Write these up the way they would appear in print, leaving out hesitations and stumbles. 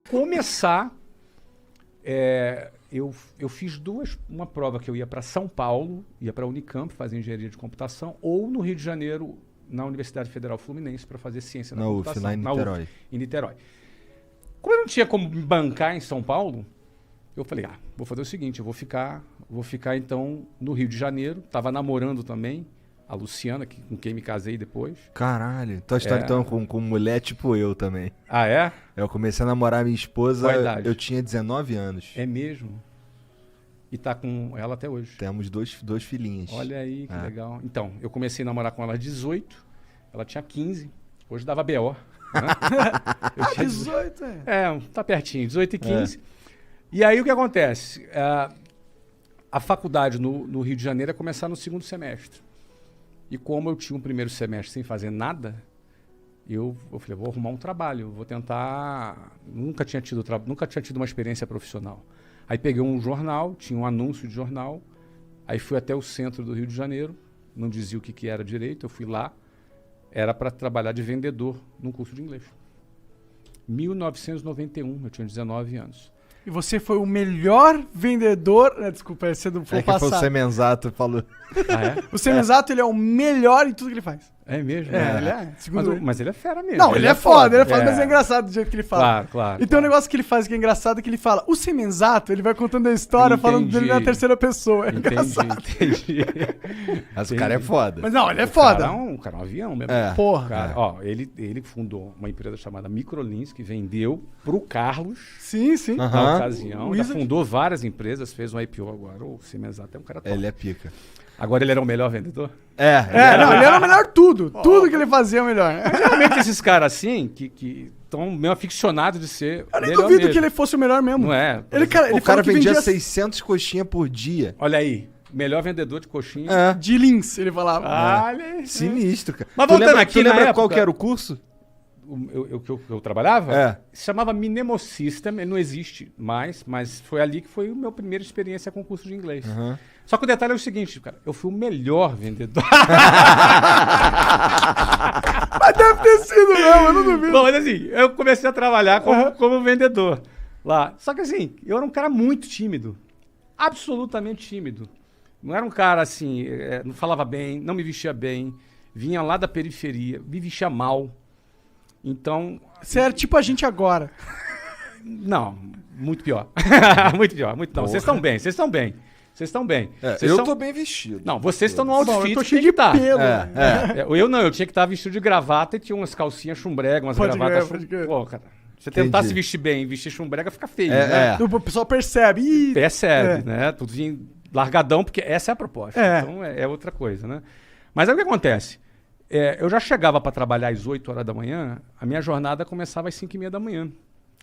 começar... Eu fiz uma prova que eu ia para São Paulo, ia para a Unicamp fazer engenharia de computação, ou no Rio de Janeiro, na Universidade Federal Fluminense, para fazer ciência da computação. Lá em Niterói. Em Niterói. Como eu não tinha como me bancar em São Paulo, eu falei, vou fazer o seguinte, eu vou ficar então no Rio de Janeiro. Tava namorando também a Luciana, com quem me casei depois. Caralho, tua história então com mulher tipo eu também. Ah, é? Eu comecei a namorar minha esposa, Qual a idade? eu tinha 19 anos. É mesmo? E tá com ela até hoje? Temos dois filhinhos. Olha aí, que legal. Então, eu comecei a namorar com ela aos 18, ela tinha 15, hoje dava BO. Né? Eu tinha 18, tá pertinho, 18 e 15. E aí o que acontece? A faculdade no Rio de Janeiro ia começar no segundo semestre. E como eu tinha um primeiro semestre sem fazer nada, eu falei, vou arrumar um trabalho, vou tentar... Nunca tinha tido uma experiência profissional. Aí peguei um jornal, tinha um anúncio de jornal, aí fui até o centro do Rio de Janeiro, não dizia o que era direito, eu fui lá, era para trabalhar de vendedor num curso de inglês. 1991, eu tinha 19 anos. E você foi o melhor vendedor... Desculpa, você não foi passado. Foi o Semenzato falou. O Semenzato, ele é o melhor em tudo que ele faz. É mesmo? Ele é. Mas ele é fera mesmo. Não, ele é foda, mas é engraçado do jeito que ele fala. Claro. E tem um negócio que ele faz que é engraçado, que ele fala, o Semenzato, ele vai contando a história, falando dele na terceira pessoa. É engraçado. Entendi. Mas o cara é foda. Mas não, ele é foda. O cara é um avião mesmo. Porra. Cara, ele fundou uma empresa chamada Microlins, que vendeu pro Carlos. Sim. Na ocasião. Já fundou várias empresas, fez um IPO agora. O Semenzato é um cara top. Ele é pica. Agora ele era o melhor vendedor? Ele era o melhor tudo. Tudo que ele fazia é o melhor. Geralmente esses caras assim, que estão meio aficionados de ser eu nem duvido que ele fosse o melhor mesmo. Não é? Ele o cara vendia 600 coxinhas por dia. Olha aí. Melhor vendedor de coxinha. De Lins, ele falava. Olha aí. Sinistro, cara. Mas voltando aqui, tu lembra qual que era o curso? Eu trabalhava? Se chamava Mnemosystem, ele não existe mais, mas foi ali que foi a minha primeira experiência com curso de inglês. Só que o detalhe é o seguinte, cara, eu fui o melhor vendedor. Mas deve ter sido mesmo, eu não duvido. Bom, mas assim, eu comecei a trabalhar como vendedor lá. Só que assim, eu era um cara muito tímido. Absolutamente tímido. Não era um cara assim, não falava bem, não me vestia bem, vinha lá da periferia, me vestia mal. Então... Você era tipo a gente agora. Não, muito pior. Muito pior. Vocês estão bem. Eu tô bem vestido. Não, vocês estão no outfit. Eu tô cheio de pelo. Eu não, eu tinha que estar vestido de gravata e tinha umas calcinhas chumbrega, umas gravatas. Pô, cara, você tentar se vestir bem e vestir chumbrega fica feio, né? O pessoal percebe. Né? Tudo vinha largadão, porque essa é a proposta. Então é outra coisa, né? Mas aí o que acontece? Eu já chegava para trabalhar às 8 horas da manhã, a minha jornada começava às 5h30 da manhã.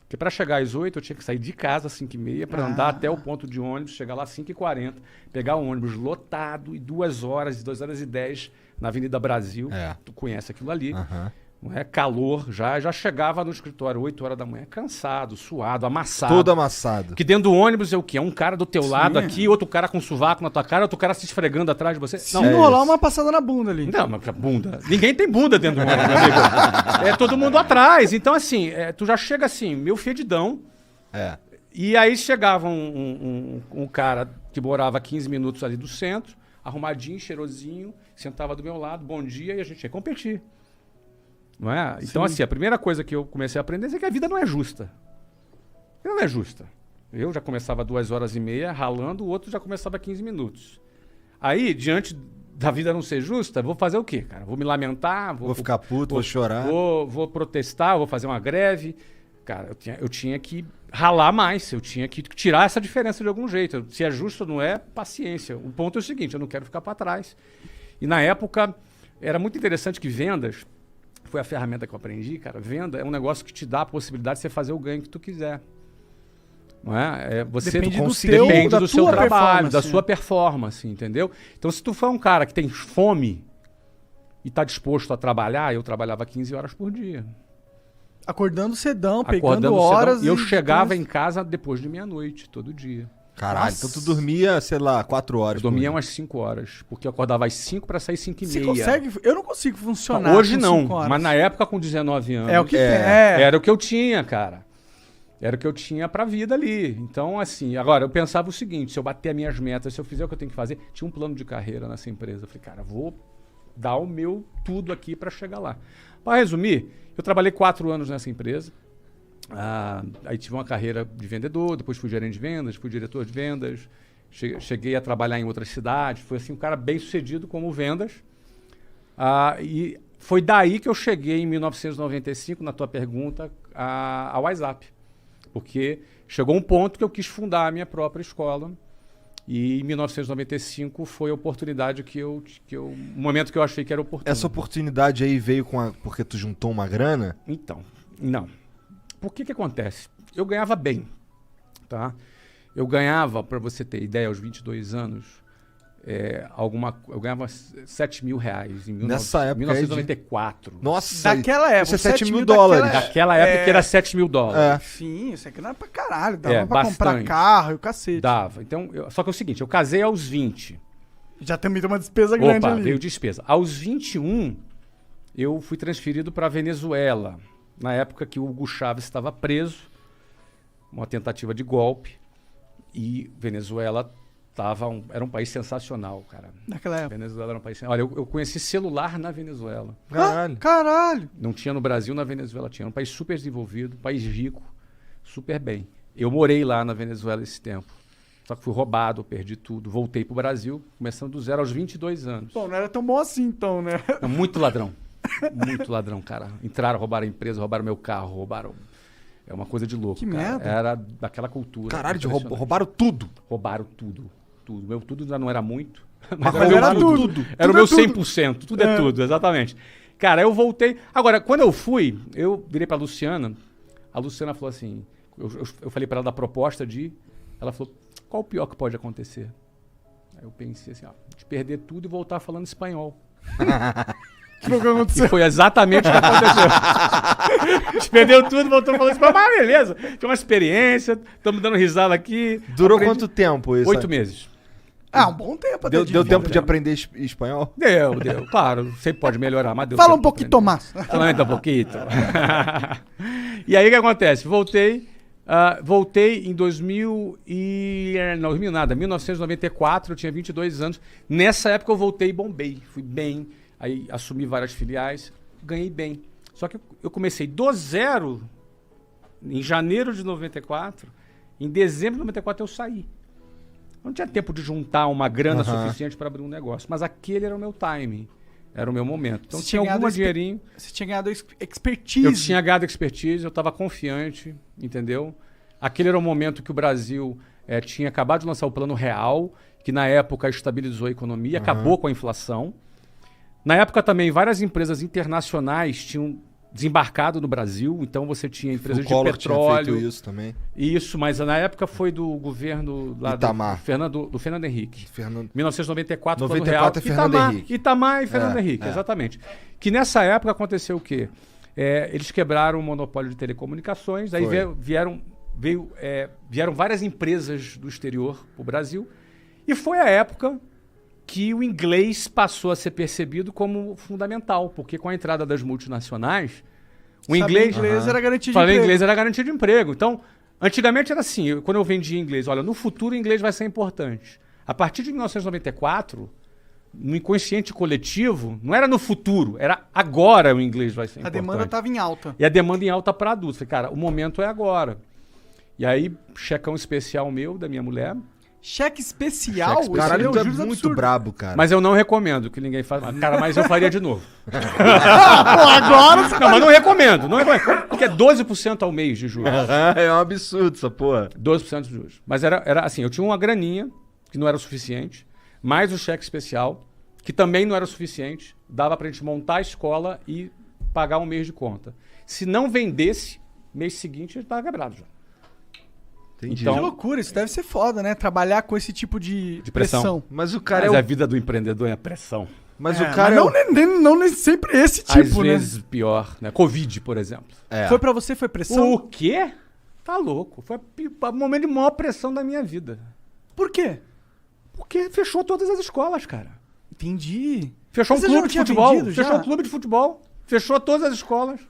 Porque para chegar às 8 eu tinha que sair de casa às 5h30 para andar até o ponto de ônibus, chegar lá às 5h40, pegar o ônibus lotado e 2 horas e 10 na Avenida Brasil. Tu conhece aquilo ali. Não é? Calor, já chegava no escritório 8 horas da manhã, cansado, suado, amassado. Todo amassado. Que dentro do ônibus é o quê? É um cara do teu lado aqui, outro cara com sovaco na tua cara, outro cara se esfregando atrás de você. Se não rolar uma passada na bunda ali. Não, mas bunda. Ninguém tem bunda dentro do ônibus, meu amigo. É todo mundo atrás. Então, assim, tu já chega assim, meio fedidão. E aí chegava um cara que morava 15 minutos ali do centro, arrumadinho, cheirosinho, sentava do meu lado, bom dia, e a gente ia competir. Não é? Então, assim, a primeira coisa que eu comecei a aprender é que a vida não é justa. Não é justa. Eu já começava 2h30 ralando, o outro já começava 15 minutos. Aí, diante da vida não ser justa, vou fazer o quê, cara? Vou me lamentar? Vou ficar puto, vou chorar? Vou protestar, vou fazer uma greve. Cara, eu tinha que ralar mais, eu tinha que tirar essa diferença de algum jeito. Se é justo ou não é, paciência. O ponto é o seguinte, eu não quero ficar para trás. E na época, era muito interessante que vendas... Foi a ferramenta que eu aprendi, cara. Venda é um negócio que te dá a possibilidade de você fazer o ganho que tu quiser. Não é? Você depende do seu trabalho, da sua performance, entendeu? Então, se tu for um cara que tem fome e tá disposto a trabalhar, eu trabalhava 15 horas por dia. Acordando cedão, pegando horas. E eu chegava em casa depois de meia-noite, todo dia. Caralho, então tu dormia, sei lá, 4 horas. Eu dormia umas 5 horas, porque eu acordava às 5 para sair 5h30. Você consegue? Eu não consigo funcionar. Hoje não, mas na época com 19 anos. É o que tem. Era o que eu tinha, cara. Era o que eu tinha pra vida ali. Então, assim, agora eu pensava o seguinte, se eu bater as minhas metas, se eu fizer o que eu tenho que fazer, tinha um plano de carreira nessa empresa. Eu falei, cara, vou dar o meu tudo aqui pra chegar lá. Para resumir, eu trabalhei 4 anos nessa empresa. Aí tive uma carreira de vendedor, depois fui gerente de vendas, fui diretor de vendas, cheguei a trabalhar em outras cidades, fui assim, um cara bem sucedido como vendas. E foi daí que eu cheguei em 1995, na tua pergunta, ao WhatsApp. Porque chegou um ponto que eu quis fundar a minha própria escola. E em 1995 foi a oportunidade o momento que eu achei que era oportuno. Essa oportunidade aí veio porque tu juntou uma grana? Então, não. Por que acontece? Eu ganhava bem, tá? Eu ganhava, para você ter ideia, aos 22 anos, eu ganhava R$7.000 em Nessa época 1994. Nossa, daquela época. isso é $7.000. Daquela época que era $7.000. Sim, isso aqui não era pra caralho. Dava pra bastante. comprar carro e o cacete. Dava. Então, só que é o seguinte, eu casei aos 20. Já também tem uma despesa grande ali. Veio despesa. Aos 21, eu fui transferido para Venezuela. Na época que o Hugo Chávez estava preso, uma tentativa de golpe. E Venezuela era um país sensacional, cara. Naquela época. Venezuela era um país... Olha, eu conheci celular na Venezuela. Caralho. Não tinha no Brasil, na Venezuela tinha. Era um país super desenvolvido, um país rico, super bem. Eu morei lá na Venezuela esse tempo. Só que fui roubado, perdi tudo. Voltei pro Brasil, começando do zero aos 22 anos. Bom, não era tão bom assim então, né? Não, muito ladrão. Muito ladrão, cara. Entraram, roubaram a empresa, roubaram meu carro, roubaram... É uma coisa de louco, que cara. merda. Era daquela cultura. Caralho, roubaram tudo. Roubaram tudo. Tudo. Meu tudo já não era muito. Mas era tudo. Era o Tudo meu é tudo. 100%. Tudo é tudo, exatamente. Cara, eu voltei... Agora, quando eu fui, eu virei pra Luciana. A Luciana falou assim... Eu falei pra ela da proposta de... Ela falou, qual o pior que pode acontecer? Aí eu pensei assim, de perder tudo e voltar falando espanhol. E foi exatamente o que aconteceu. De perdeu tudo, voltou falando espanhol. Mas beleza, tinha uma experiência, estamos dando risada aqui. Durou quanto tempo isso? 8 meses. Um bom tempo. Deu tempo de aprender espanhol? Deu. Claro, sempre pode melhorar, mas deu. Fala um pouquinho, Tomás. Fala um pouquinho. E aí o que acontece? Voltei em 1994, eu tinha 22 anos. Nessa época eu voltei e bombei, fui bem. Aí assumi várias filiais, ganhei bem. Só que eu comecei do zero em janeiro de 94. Em dezembro de 94 eu saí. Não tinha tempo de juntar uma grana suficiente para abrir um negócio. Mas aquele era o meu timing. Era o meu momento. Então tinha algum dinheirinho. Você tinha ganhado expertise. Eu tinha ganhado expertise, eu estava confiante, entendeu? Aquele era o momento que o Brasil tinha acabado de lançar o Plano Real, que na época estabilizou a economia, acabou com a inflação. Na época também, várias empresas internacionais tinham desembarcado no Brasil, então você tinha empresas de petróleo. Tinha feito isso também. Isso, mas na época foi do governo lá do Fernando Henrique. 1994, Plano Real. É Fernando Henrique. Itamar e Fernando Henrique, exatamente. Que nessa época aconteceu o quê? Eles quebraram o monopólio de telecomunicações, aí vieram várias empresas do exterior para o Brasil, e foi a época que o inglês passou a ser percebido como fundamental, porque com a entrada das multinacionais, o inglês era garantia de falar emprego. inglês era garantia de emprego. Então, antigamente era assim, quando eu vendia inglês, olha, no futuro o inglês vai ser importante. A partir de 1994, no inconsciente coletivo, não era no futuro, era agora o inglês vai ser importante. A demanda estava em alta. E a demanda em alta para adultos. Falei, cara, o momento é agora. E aí, checão especial meu, da minha mulher. Cheque especial? Caralho, tu é muito brabo, cara. Mas eu não recomendo que ninguém faça. Cara, mas eu faria de novo. Agora você... Não, mas não recomendo. Porque é 12% ao mês de juros. É um absurdo essa porra. 12% de juros. Mas era assim, eu tinha uma graninha, que não era o suficiente, mais o cheque especial, que também não era o suficiente. Dava pra gente montar a escola e pagar um mês de conta. Se não vendesse, mês seguinte, a gente tava quebrado já. Entendi. Que loucura, isso deve ser foda, né? Trabalhar com esse tipo de pressão. Mas o cara a vida do empreendedor é a pressão. Mas o cara não nem sempre esse tipo, às vezes pior, né? Covid, por exemplo. Foi pra você, foi pressão? O quê? Tá louco. Foi o momento de maior pressão da minha vida. Por quê? Porque fechou todas as escolas, cara. Entendi. Fechou um clube de futebol. Fechou um clube de futebol. Fechou todas as escolas.